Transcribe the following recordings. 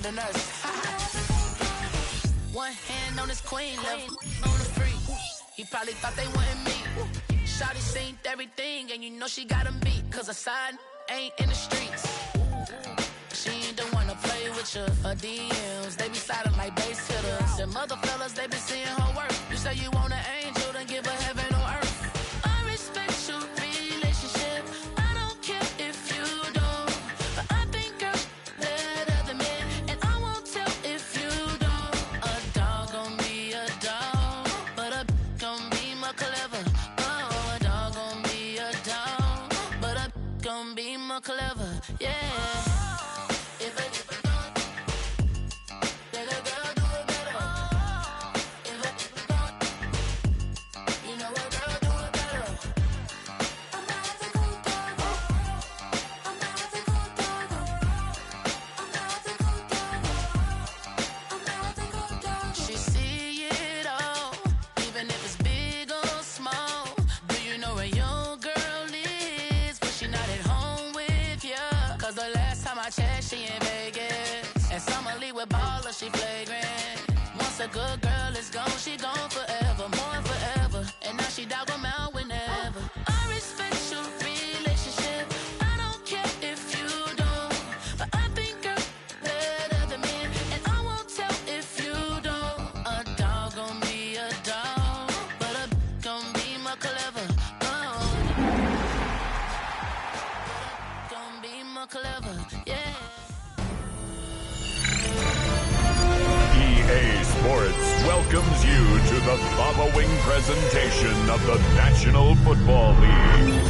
the nurse. One hand on his queen, left on the free. He probably thought they wanted me. Shawty seen everything, and you know she got him beat. Cause her side ain't in the streets. She ain't the one to play with you. Her DMs, they be sliding like base hitters. And mother fellas, they be seeing her work. You say you want an angel, then give her heaven on earth. I respect your relationship. I don't care if you don't. But I think girls let other men. And I won't tell if you don't. A dog gon' be a dog. But a gon' be more clever. Oh, a dog gon' be a dog. But a gon' be more clever. Yeah. She in Vegas, and Summer Lee with baller, she flagrant. Once a good girl is gone, she gone forever, more than forever. And now she dog 'em out whenever. I respect your relationship. I don't care if you don't. But I think girls let other men, and I won't tell if you don't. A dog gon' be a dog, but a gon' be more clever. Oh, gon' be more clever, yeah. EA Sports welcomes you to the following presentation of the National Football League.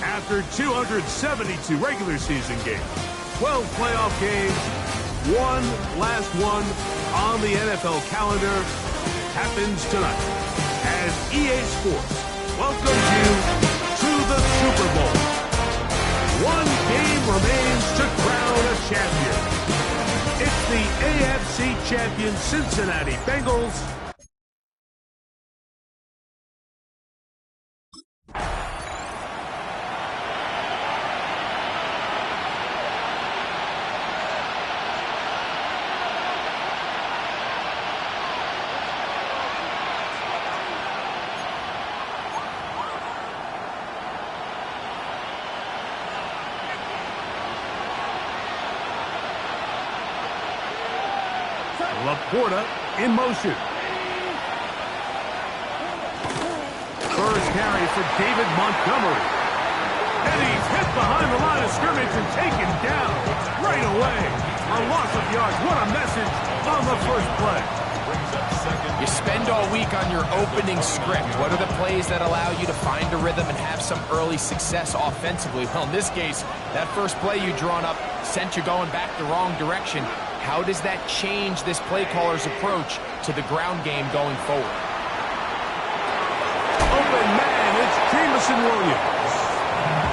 After 272 regular season games, 12 playoff games, one last one on the NFL calendar happens tonight as EA Sports welcomes you to the Super Bowl. One game remains to crown a champion. It's the AFC champion Cincinnati Bengals Laporta in motion. First carry for David Montgomery. And he's hit behind the line of scrimmage and taken down right away. A loss of yards. What a message on the first play. You spend all week on your opening script. What are the plays that allow you to find a rhythm and have some early success offensively? Well, in this case, that first play you drawn up sent you going back the wrong direction. How does that change this play caller's approach to the ground game going forward? Open man, it's Jameson Williams.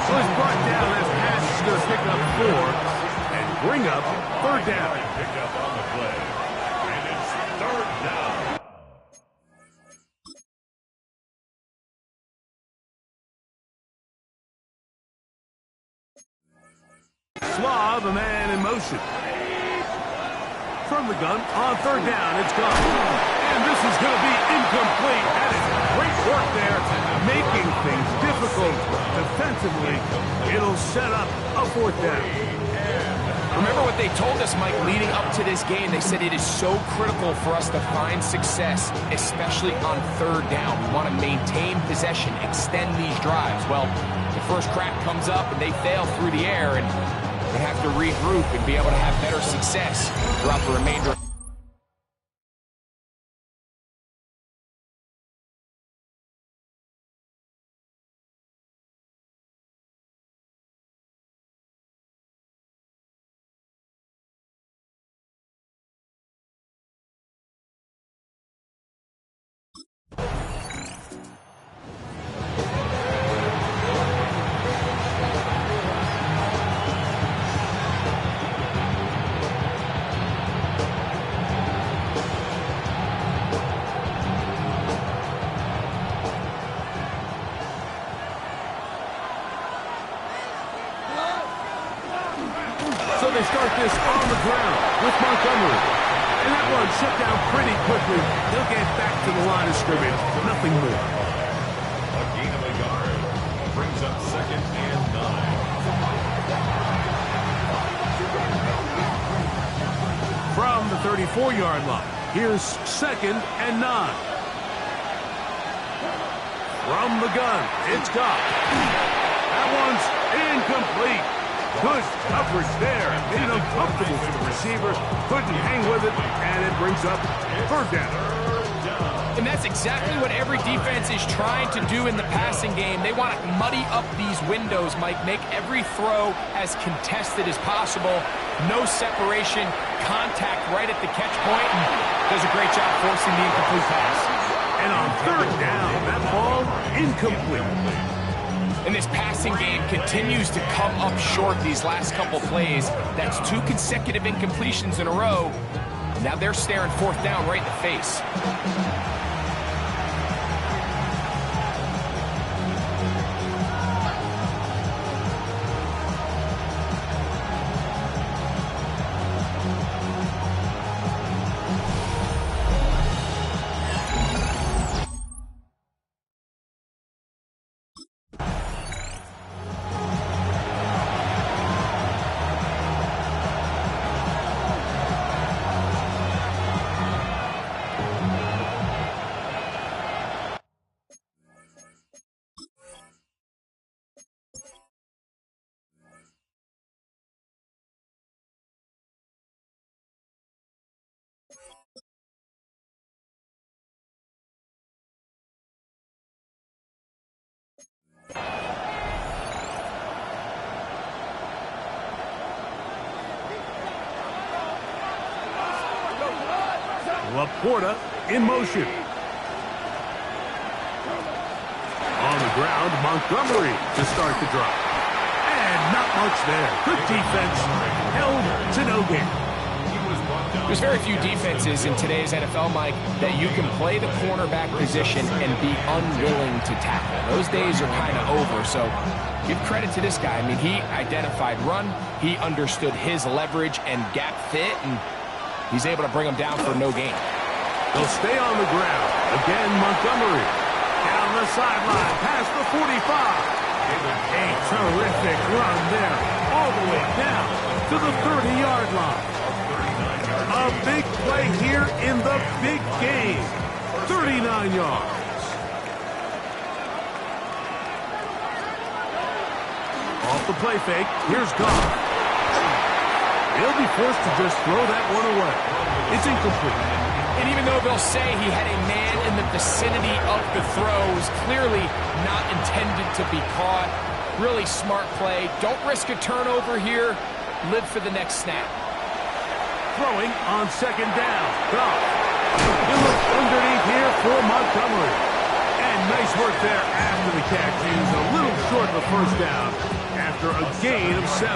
So he's brought down. That pass is going to pick up 4 and bring up third down. Pick up on the play, and it's third down. Slaw, the man in motion. From the gun, on third down, it's gone. And this is going to be incomplete. That is great work there, making things difficult defensively. It'll set up a fourth down. Remember what they told us, Mike, leading up to this game. They said it is so critical for us to find success, especially on third down. We want to maintain possession, extend these drives. Well, the first crack comes up and they fail through the air, and they have to regroup and be able to have better success throughout the remainder. they start this on the ground with Montgomery. And that one shut down pretty quickly. They'll get back to the line of scrimmage. Nothing more. A gain of a yard brings up 2nd and 9. From the 34-yard line, here's 2nd and 9. From the gun, it's Goff. That one's incomplete. Good coverage there. Made it uncomfortable for the receiver. Couldn't hang with it, and it brings up 3rd down. And that's exactly what every defense is trying to do in the passing game. They want to muddy up these windows, Mike, make every throw as contested as possible. No separation, contact right at the catch point, and does a great job forcing the incomplete pass. And on 3rd down, that ball incomplete. And this passing game continues to come up short these last couple plays. That's 2 consecutive incompletions in a row. Now they're staring 4th down right in the face. Laporta in motion. On the ground, Montgomery to start the drive. And not much there. Good defense. Held to no gain. There's very few defenses in today's NFL, Mike, that you can play the cornerback position and be unwilling to tackle. Those days are kind of over, so give credit to this guy. I mean, he identified run, he understood his leverage and gap fit, and he's able to bring him down for no gain. They'll stay on the ground. Again, Montgomery. Down the sideline, past the 45. A terrific run there, all the way down to the 30-yard line. A big play here in the big game. 39 yards. Off the play fake, here's Goff. He'll be forced to just throw that one away. It's incomplete. And even though they'll say he had a man in the vicinity of the throw, it was clearly not intended to be caught. Really smart play. Don't risk a turnover here. Live for the next snap. Throwing on 2nd down. Goff. He'll look underneath here for Montgomery. And nice work there after the catch. He was a little short of a 1st down after a gain of 7.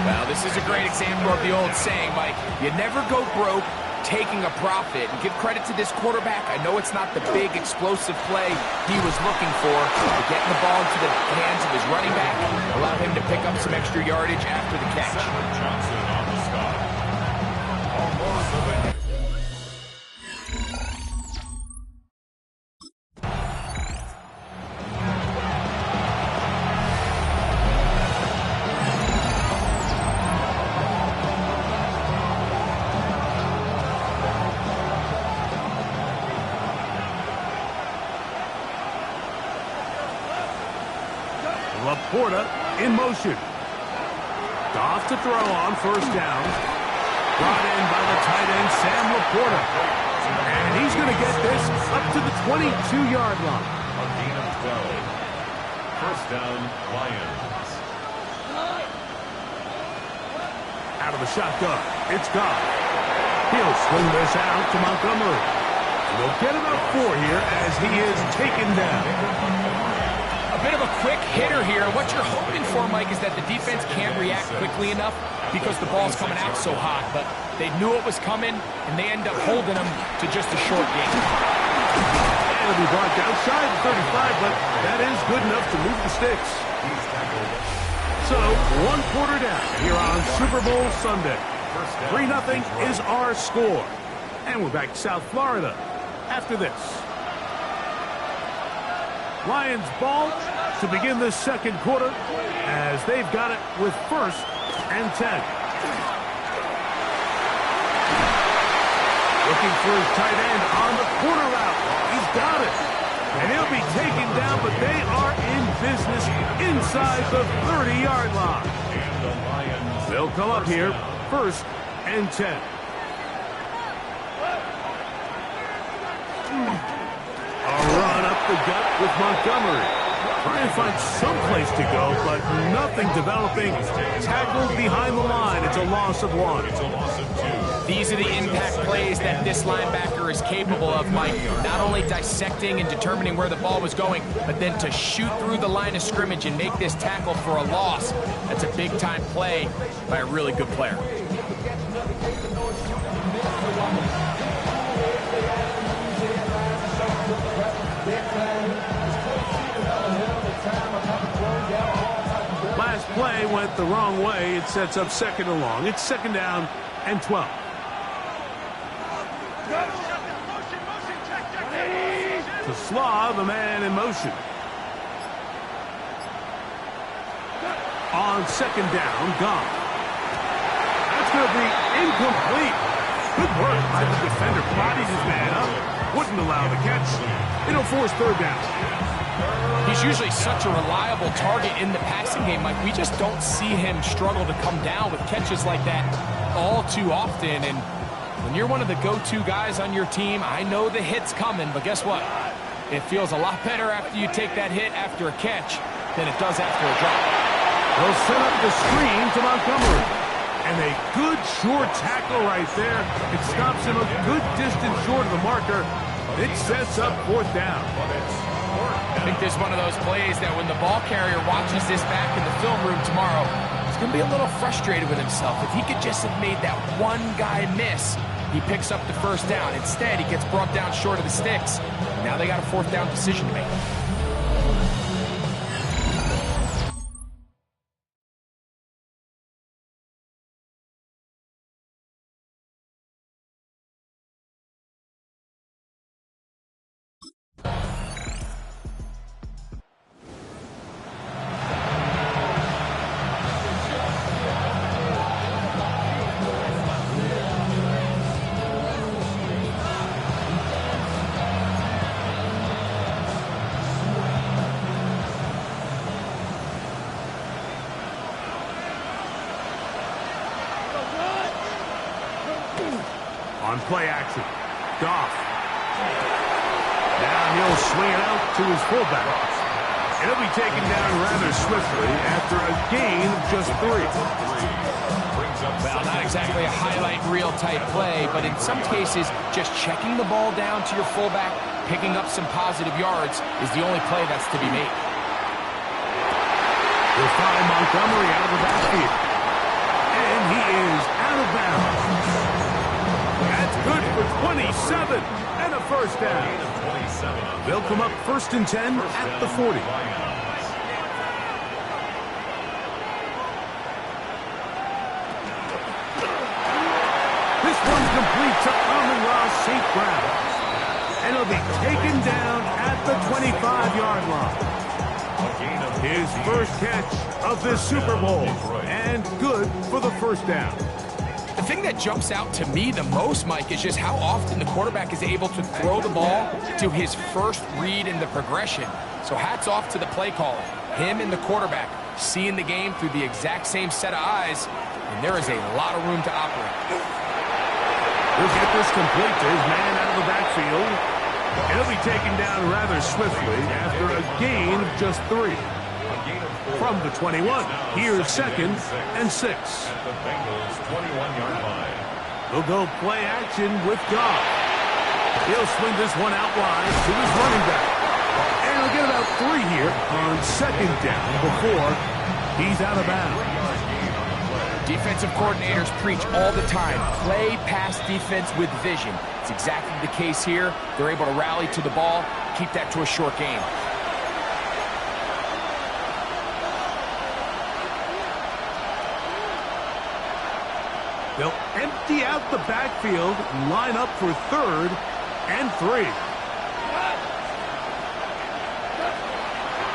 Well, this is a great example of the old saying, Mike. You never go broke taking a profit. And give credit to this quarterback. I know it's not the big, explosive play he was looking for, but getting the ball into the hands of his running back allowed him to pick up some extra yardage after the catch. Johnson on the stop. Laporta in motion. Goff to throw on 1st down. Brought in by the tight end, Sam Laporta. And he's going to get this up to the 22-yard line. A gain of 12. 1st down, Lions. Out of the shotgun, it's Goff. He'll swing this out to Montgomery. They'll get about 4 here as he is taken down. Bit of a quick hitter here. What you're hoping for, Mike, is that the defense can't react quickly enough because the ball's coming out so hot. But they knew it was coming, and they end up holding them to just a short gain. It'll be blocked outside the 35, but that is good enough to move the sticks. So, 1 quarter down here on Super Bowl Sunday. 3-0 is our score. And we're back to South Florida after this. Lions ball to begin this second quarter as they've got it with 1st and 10. Looking for his tight end on the corner route. He's got it. And he'll be taken down, but they are in business inside the 30-yard line. They'll come up here 1st and 10. A run up the gut with Montgomery. Trying to find some place to go, but nothing developing. Tackled behind the line. It's a loss of 1. It's a loss of 2. These are the impact plays that this linebacker is capable of, Mike. Not only dissecting and determining where the ball was going, but then to shoot through the line of scrimmage and make this tackle for a loss. That's a big-time play by a really good player. Last play went the wrong way. It sets up 2nd and long. It's 2nd down and 12. To Slaw, the man in motion. On 2nd down, gone. That's going to be incomplete. Good work by the defender. Bodies his man up. Wouldn't allow the catch. It'll force 3rd down. He's usually such a reliable target in the passing game, Mike. We just don't see him struggle to come down with catches like that all too often. And when you're one of the go-to guys on your team, I know the hit's coming, but guess what? It feels a lot better after you take that hit after a catch than it does after a drop. They'll set up the screen to Montgomery. And a good short tackle right there. It stops him a good distance short of the marker. It sets up 4th down. I think there's one of those plays that when the ball carrier watches this back in the film room tomorrow, he's going to be a little frustrated with himself. If he could just have made that one guy miss, he picks up the 1st down. Instead, he gets brought down short of the sticks. Now they got a 4th down decision to make. On play action, Goff. Now he'll swing it out to his fullback. He'll be taken down rather swiftly after a gain of just 3. Well, not exactly a highlight reel type play, but in some cases, just checking the ball down to your fullback, picking up some positive yards is the only play that's to be made. We'll find Montgomery out of the backfield. And he is out of bounds. That's good for 27 and a 1st down. They'll come up 1st and 10 at the 40. This one's complete to Amon-Ra St. Brown. And he'll be taken down at the 25-yard line. His 1st catch of this Super Bowl. And good for the 1st down. The thing that jumps out to me the most, Mike, is just how often the quarterback is able to throw the ball to his 1st read in the progression. So hats off to the play caller. Him and the quarterback seeing the game through the exact same set of eyes, and there is a lot of room to operate. He'll get this complete to his man out of the backfield. And he'll be taken down rather swiftly after a gain of just 3. From the 21, here's 2nd and 6. At the Bengals 21-yard line. He'll go play action with Goff. He'll swing this one out wide to his running back. And he'll get about 3 here on 2nd down before he's out of bounds. Defensive coordinators preach all the time, play pass defense with vision. It's exactly the case here. They're able to rally to the ball, keep that to a short game. They'll empty out the backfield and line up for 3rd and 3.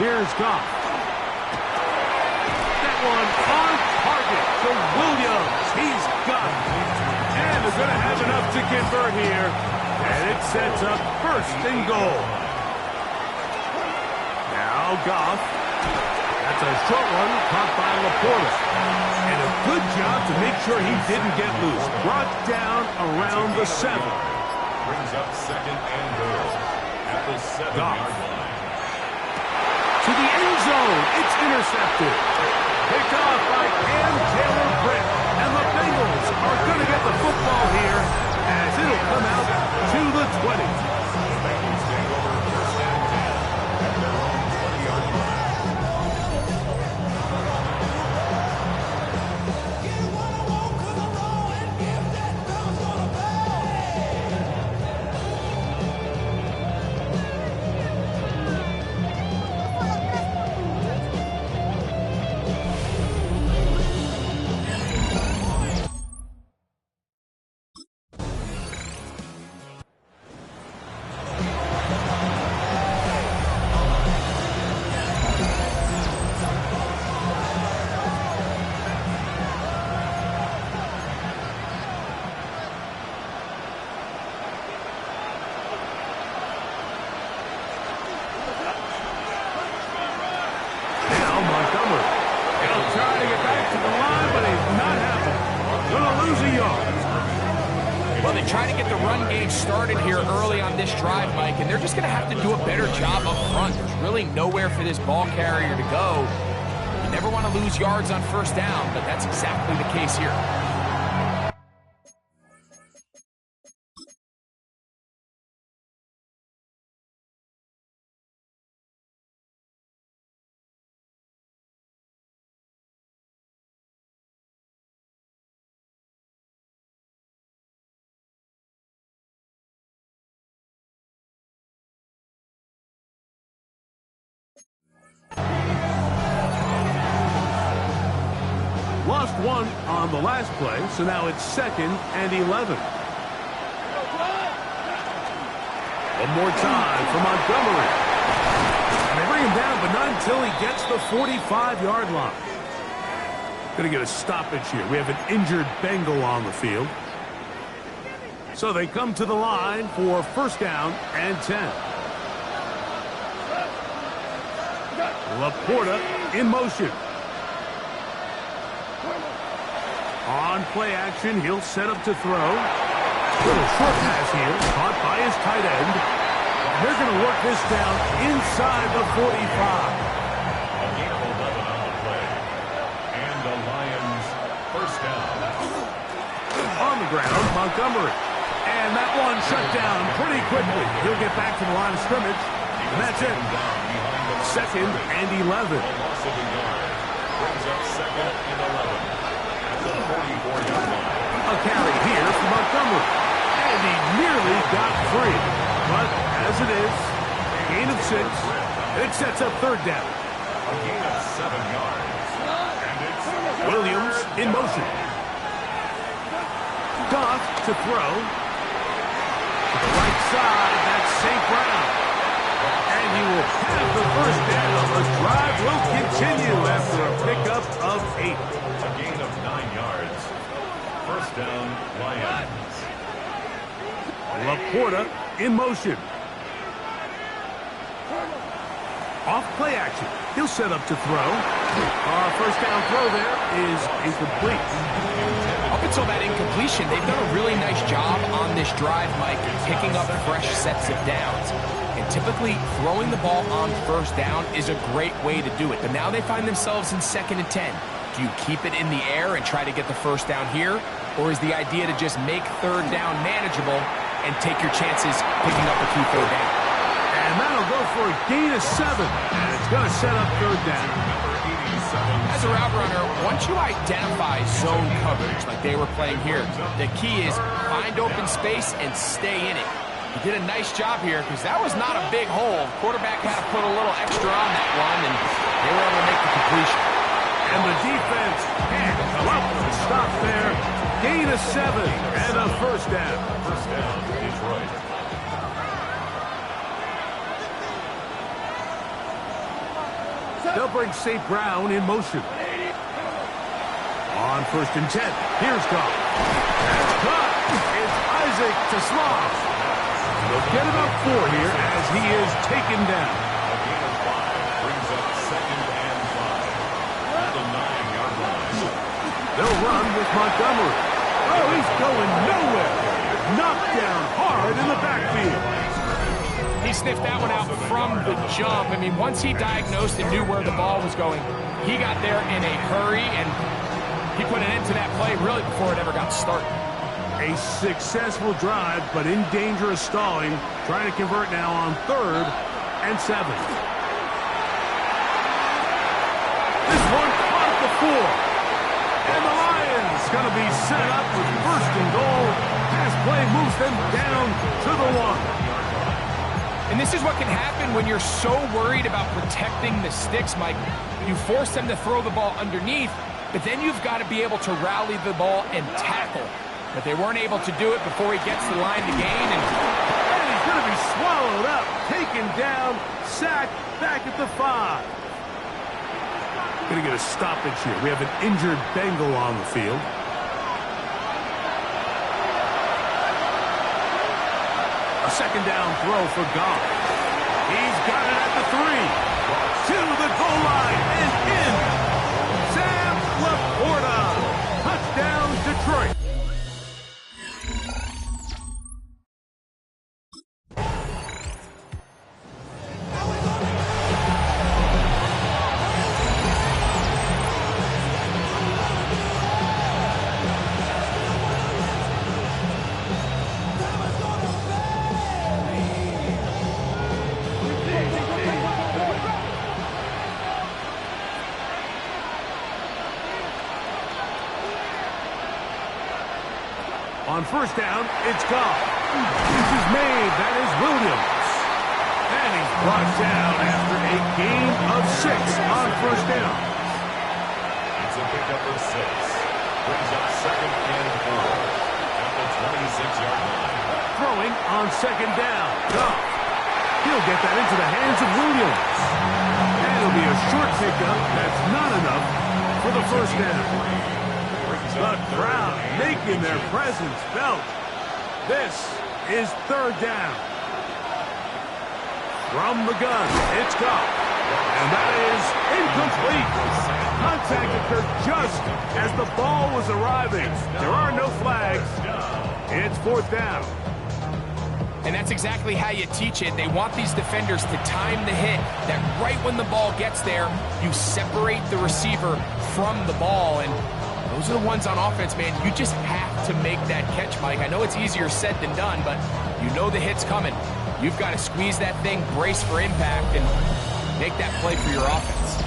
Here's Goff. That one on target for Williams. He's got it. And they're going to have enough to convert here. And it sets up 1st and goal. Now Goff. That's a short one caught by Laporta. And a good job to make sure he didn't get loose. Brought down around the 7. Brings up 2nd and goal at the 7-yard line. To the end zone. It's intercepted. Picked off by Cam Taylor-Britt. And the Bengals are going to get the football here as it'll come out to the 20. Bengals take over 1st and 10 at their own 20-yard line. Well, they try to get the run game started here early on this drive, Mike, and they're just going to have to do a better job up front. There's really nowhere for this ball carrier to go. You never want to lose yards on 1st down, but that's exactly the case here. Lost 1 on the last play, so now it's 2nd and 11. One more time for Montgomery. And they bring him down, but not until he gets the 45-yard line. Going to get a stoppage here. We have an injured Bengal on the field. So they come to the line for 1st down and 10. Laporta in motion. On play action, he'll set up to throw. Little short pass here, caught by his tight end. They're going to work this down inside the 45. A gain of 11 on the play. And the Lions 1st down. On the ground, Montgomery. And that one shut down pretty quickly. He'll get back to the line of scrimmage. And that's it. 2nd and 11. Loss of a yard. Brings up 2nd and 11. The 44-yard line. A carry here for Montgomery. And he nearly got free. But as it is, gain of 6. It sets up 3rd down. A gain of 7 yards. And it's Williams in motion. Goff to throw. To the right side, that's St. Brown. And he will have the 1st down. The drive will continue after a pickup of 8. a gain of 9 yards. 1st down, Lions. Laporta in motion. Off play action. He'll set up to throw. 1st down throw there is incomplete. Up until that incompletion, they've done a really nice job on this drive, Mike, picking up fresh sets of downs. And typically, throwing the ball on 1st down is a great way to do it. But now they find themselves in 2nd and 10. Do you keep it in the air and try to get the 1st down here? Or is the idea to just make 3rd down manageable and take your chances picking up a key 3rd down? And that'll go for a gain of 7. And it's going to set up 3rd down. As a route runner, once you identify zone coverage like they were playing here, the key is find open space and stay in it. He did a nice job here because that was not a big hole. Quarterback had to put a little extra on that one, and they were able to make the completion. And the defense can't come up with a stop there. gain of 7 and a first down. First down, Detroit. They'll bring St. Brown in motion. On 1st and 10, here's Goff. That's caught. It's Isaac to Sloss. They'll get about 4 here as he is taken down. A gain of 5 brings up 2nd and 5 at the 9-yard line. They'll run with Montgomery. Oh, he's going nowhere. Knocked down hard in the backfield. He sniffed that one out from the jump. I mean, once he diagnosed and knew where the ball was going, he got there in a hurry, and he put an end to that play really before it ever got started. A successful drive, but in danger of stalling. Trying to convert now on 3rd and 7. This one caught at the 4. And the Lions going to be set up with 1st and goal. Pass play moves them down to the 1. And this is what can happen when you're so worried about protecting the sticks, Mike. You force them to throw the ball underneath, but then you've got to be able to rally the ball and tackle. But they weren't able to do it before he gets the line to gain. And he's going to be swallowed up, taken down, sacked back at the 5. Going to get a stoppage here. We have an injured Bengal on the field. A 2nd down throw for Goff. He's got it at the 3. To the goal line and in. Sam Laporta. Touchdown, Detroit. On 1st down, it's Goff. This is made. That is Williams. And he's brought down after a gain of 6 on 1st down. It's a pickup of 6. Brings up 2nd and 4 at the 26-yard line. Throwing on 2nd down. Goff. He'll get that into the hands of Williams. And it'll be a short pickup. That's not enough for the 1st down. The crowd making their presence felt. This is 3rd down. From the gun, it's Goff. And that is incomplete. Contact occurred just as the ball was arriving. There are no flags. It's 4th down. And that's exactly how you teach it. They want these defenders to time the hit, that right when the ball gets there, you separate the receiver from the ball. And those are the ones on offense, man. You just have to make that catch, Mike. I know it's easier said than done, but you know the hit's coming. You've got to squeeze that thing, brace for impact, and make that play for your offense.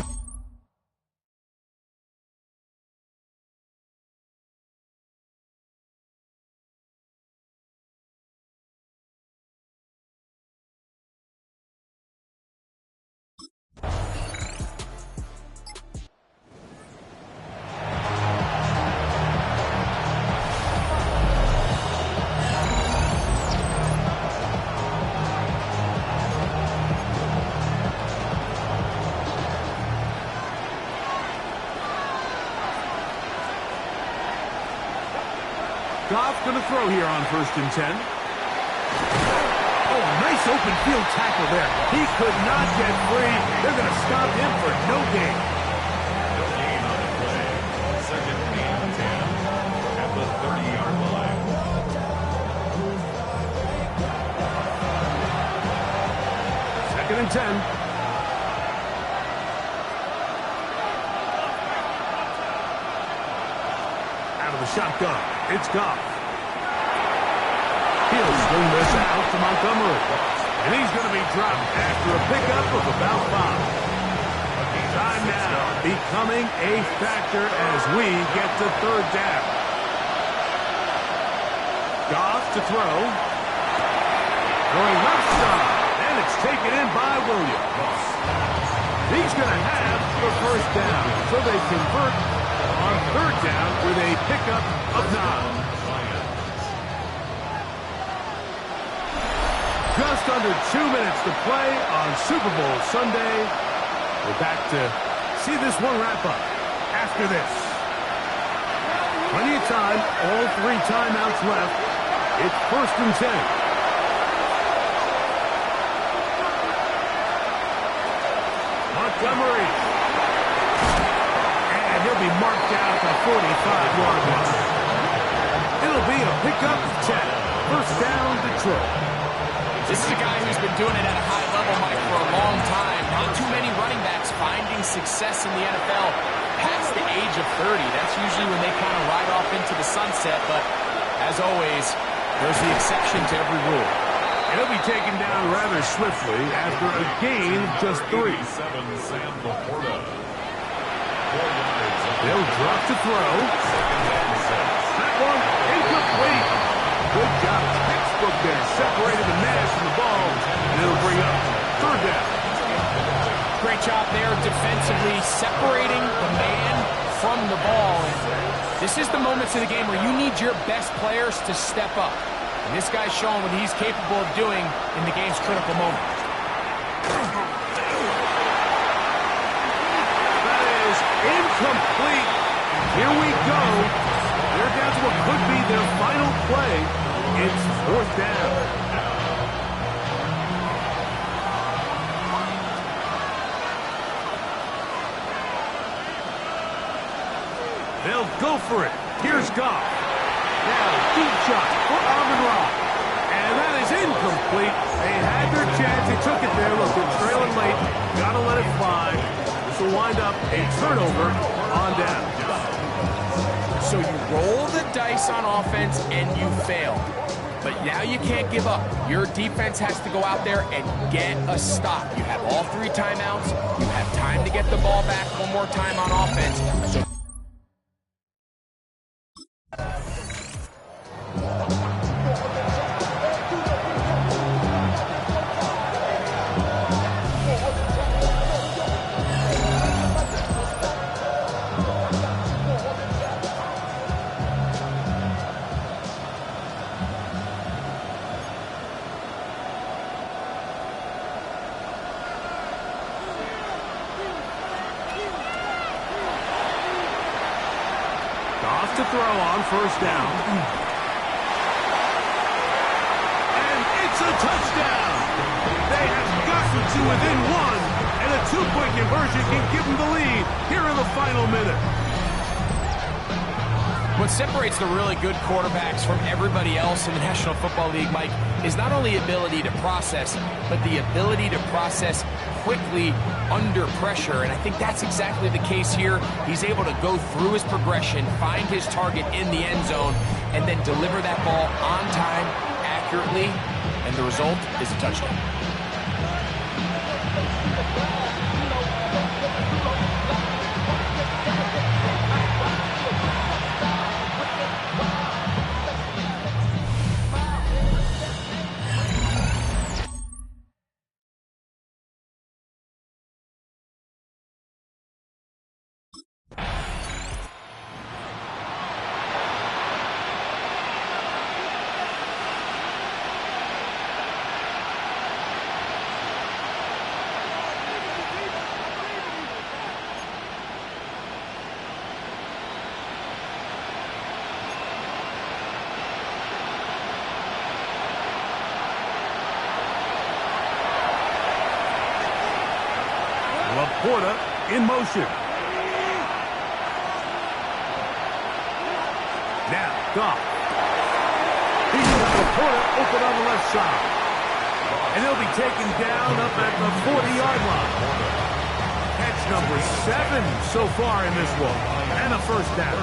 Goff's going to throw here on 1st and 10. Oh, nice open field tackle there. He could not get free. They're going to stop him for no gain. No gain on the play. 2nd and 10 at the 30-yard line. 2nd and 10. Out of the shotgun, it's Goff. He'll swing this out to Montgomery. And he's going to be dropped after a pickup of about 5. Time now becoming a factor as we get to 3rd down. Goff to throw. Going left side. And it's taken in by Williams. He's going to have the 1st down. So they convert on third down with a pickup of 9. Just under 2 minutes to play on Super Bowl Sunday. We're back to see this one wrap up after this. Plenty of time, all 3 timeouts left. It's 1st and 10. Montgomery. And he'll be marked down at the 45-yard line. It'll be a pickup of 10. 1st down, Detroit. This is a guy who's been doing it at a high level, Mike, for a long time. Not too many running backs finding success in the NFL past the age of 30. That's usually when they kind of ride off into the sunset, but as always, there's the exception to every rule. And he'll be taken down rather swiftly after a gain of just 3. They'll drop to throw. That one incomplete. Good job. Textbook there. Separated the man from the ball. And it'll bring up 3rd down. Great job there defensively, separating the man from the ball. And this is the moments of the game where you need your best players to step up. And this guy's showing what he's capable of doing in the game's critical moment. That is incomplete. Here we go. They're down to what could be their final play. It's 4th down. They'll go for it. Here's Goff. Now, deep shot for Amon-Ra. And that is incomplete. They had their chance. They took it there. Look, they're trailing late. Got to let it fly. This will wind up a turnover on down. So you roll the dice on offense and you fail. But now you can't give up. Your defense has to go out there and get a stop. You have all 3 timeouts. You have time to get the ball back one more time on offense. So to throw on 1st down. And it's a touchdown. They have gotten to within 1, and a 2-point conversion can give them the lead here in the final minute. what separates the really good quarterbacks from everybody else in the National Football League, Mike, is not only ability to process, but the ability to process quickly under pressure. And I think that's exactly the case here. He's able to go through his progression, find his target in the end zone, and then deliver that ball on time, accurately, and the result is a touchdown. Laporta in motion. Now, Goff. He's got Laporta open on the left side. And he'll be taken down up at the 40-yard line. Catch number 7 so far in this one. And a 1st down.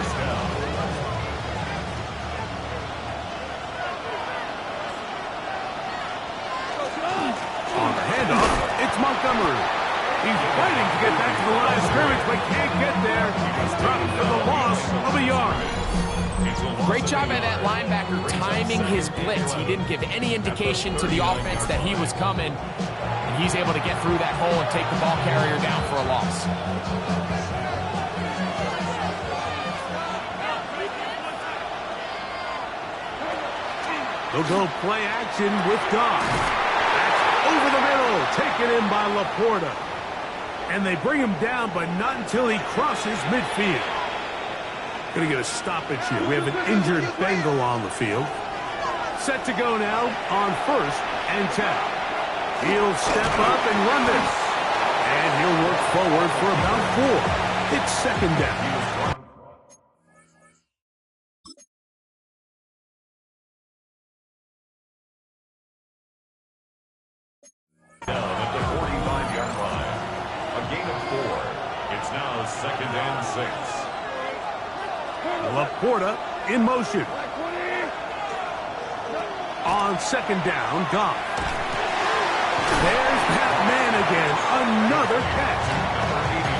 On the handoff, it's Montgomery. He's fighting to get back to the line of scrimmage, but can't get there. He's dropped for the loss of a yard. Great job by that linebacker timing his blitz. He didn't give any indication to the offense that he was coming. And he's able to get through that hole and take the ball carrier down for a loss. They'll go play action with Goff. That's over the middle, taken in by Laporta. And they bring him down, but not until he crosses midfield. Going to get a stoppage here. We have an injured Bengal on the field. Set to go now on 1st and 10. He'll step up and run this. And he'll work forward for about 4. It's 2nd down. Down at the 45-yard line. A gain of 4. It's now 2nd and 6. Laporta in motion. On 2nd down, Goff. There's that man again. Another catch.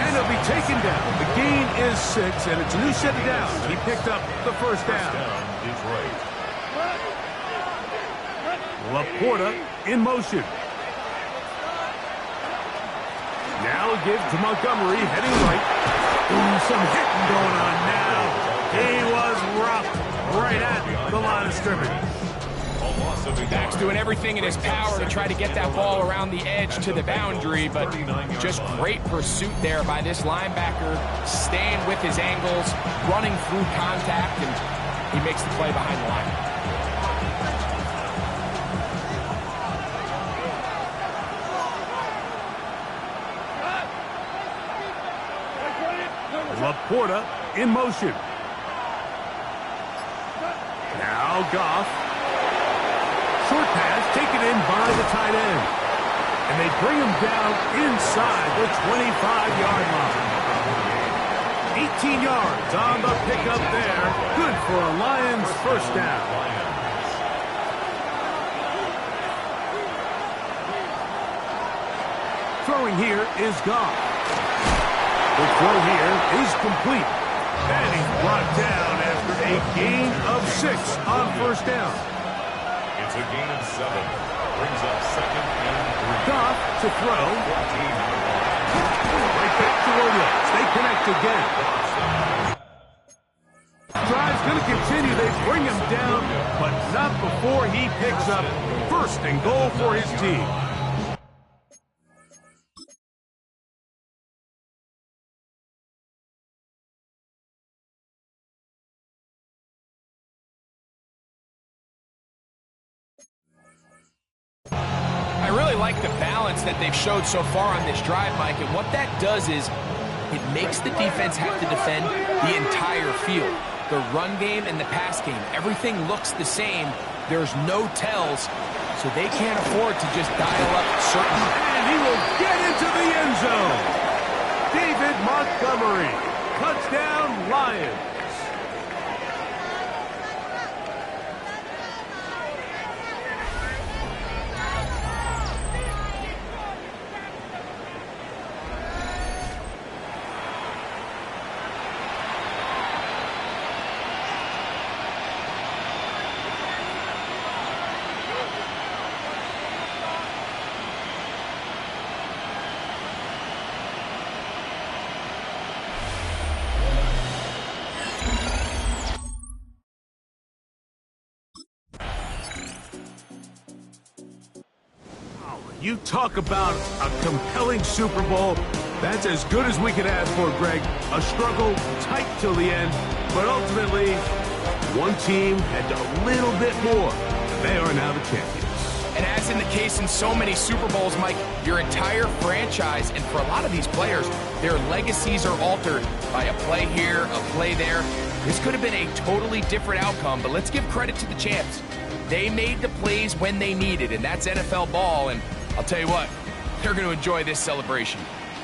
And he'll be taken down. The gain is 6, and it's a new set of downs. He picked up the 1st down. Detroit. Laporta in motion. Now a give to Montgomery, heading right. Ooh, some hitting going on now. He was roughed right at the line of scrimmage. Dak's doing everything in his power to try to get that ball around the edge to the boundary, but just great pursuit there by this linebacker, staying with his angles, running through contact, and he makes the play behind the line. Laporta in motion. Now Goff. Short pass taken in by the tight end. And they bring him down inside the 25-yard line. 18 yards on the pickup there. Good for a Lions 1st down. Throwing here is Goff. The throw here is complete. And he's brought down after a gain of 6 on 1st down. It's a gain of 7. Brings up 2nd and 3. Goff to throw. Right back to Williams. They connect again. Drive's going to continue. They bring him down, but not before he picks up 1st and goal for his team. I really like the balance that they've showed so far on this drive, Mike, and what that does is it makes the defense have to defend the entire field. The run game and the pass game, everything looks the same. There's no tells, so they can't afford to just dial up certain. And he will get into the end zone. David Montgomery, touchdown Lions. You talk about a compelling Super Bowl. That's as good as we could ask for, Greg. A struggle, tight till the end, but ultimately, one team had a little bit more. They are now the champions. And as in the case in so many Super Bowls, Mike, your entire franchise, and for a lot of these players, their legacies are altered by a play here, a play there. This could have been a totally different outcome, but let's give credit to the champs. They made the plays when they needed, and that's NFL ball, and I'll tell you what, they're going to enjoy this celebration.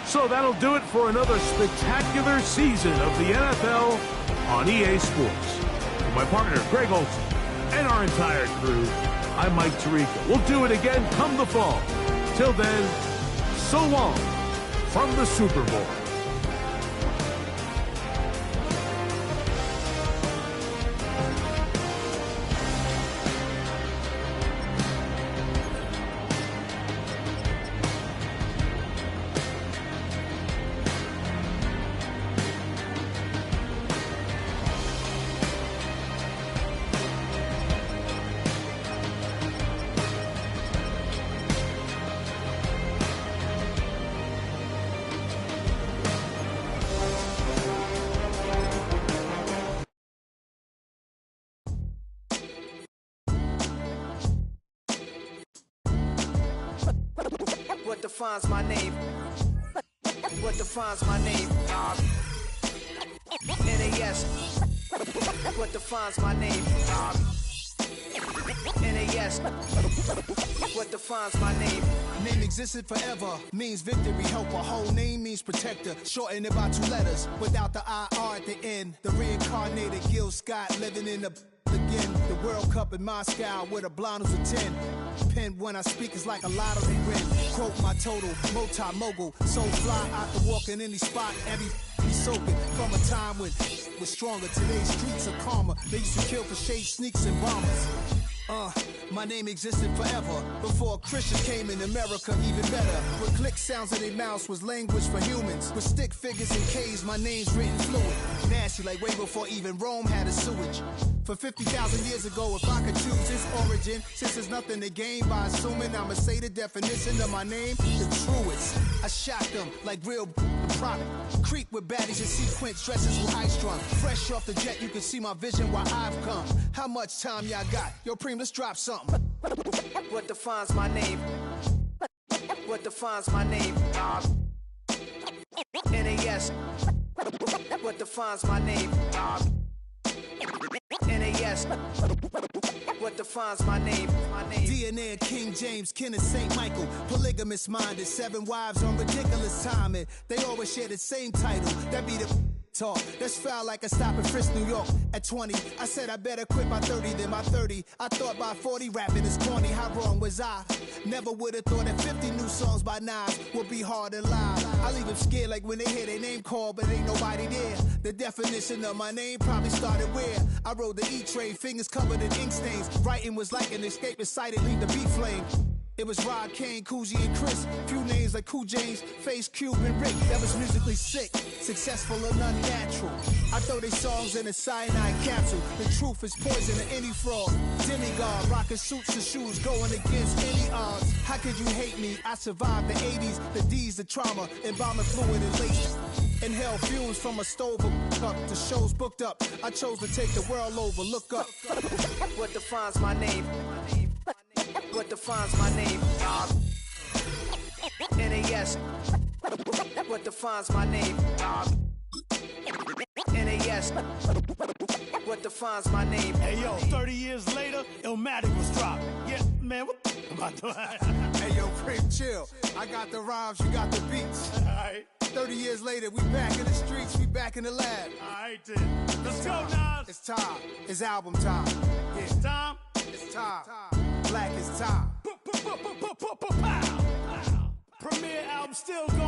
So that'll do it for another spectacular season of the NFL on EA Sports. For my partner, Greg Olson, and our entire crew, I'm Mike Tirico. We'll do it again come the fall. Till then, so long from the Super Bowl. defines my name? What defines my name? NAS. What defines my name? NAS. What defines my name? Name existed forever, means victory, helper. Whole name means protector, shortened it by 2 letters, without the IR at the end. The reincarnated Gil Scott living in the again. The World Cup in Moscow with a blind who's a 10. Pen when I speak is like a lottery win. Quote my total, multi-mogul. So fly out to walk in any spot, every be soaking from a time when was stronger. Today's streets are calmer. They used to kill for shade sneaks and bombers. My name existed forever before Christians came in America, even better. With click sounds in their mouths was language for humans. With stick figures and K's, my name's written fluid. Nasty like way before even Rome had a sewage. For 50,000 years ago, if I could choose its origin, since there's nothing to gain by assuming, I'ma say the definition of my name, the truest. I shot them like real product. Creep with baddies in sequence, dresses with high strung. Fresh off the jet, you can see my vision while I've come. How much time y'all got? Yo, Preem, let's drop something. What defines my name? What defines my name? NAS. What defines my name? NAS. What defines my name? DNA of King James, kin of St. Michael. Polygamous minded, 7 wives on ridiculous timing. They always share the same title. That be the talk. That's foul like a stop in Frisk, New York. At 20, I said I better quit by 30 than my 30. I thought by 40 rapping is corny. How wrong was I? Never would have thought that 50 new songs by Nas would be hard and live. I leave them scared like when they hear their name called, but ain't nobody there. The definition of my name probably started where I rode the E-train, fingers covered in ink stains. Writing was like an escape excited, leave the beat flame. It was Rod, Kane, Coogee, and Chris. Few names like Cool James, Face, Cube, and Rick. That was musically sick, successful and unnatural. I throw these songs in a cyanide capsule. The truth is poison to any fraud. Demigod, rocking suits and shoes, going against any odds. How could you hate me? I survived the 80s, the D's, the trauma, embalming fluid and lace. Inhale fumes from a stove up to shows booked up. I chose to take the world over. Look up. What defines my name? What defines my name? NAS. What defines my name? NAS. What defines my name? Hey yo, 30 years later, Illmatic was dropped. Yeah, man, what am I doing? Hey yo, Preem, chill. I got the rhymes, you got the beats. Alright. 30 years later, we back in the streets, we back in the lab. Alright then. Let's go, Nas. It's time. It's album time. Yeah. It's time. It's time. Black is time. Premier album still going.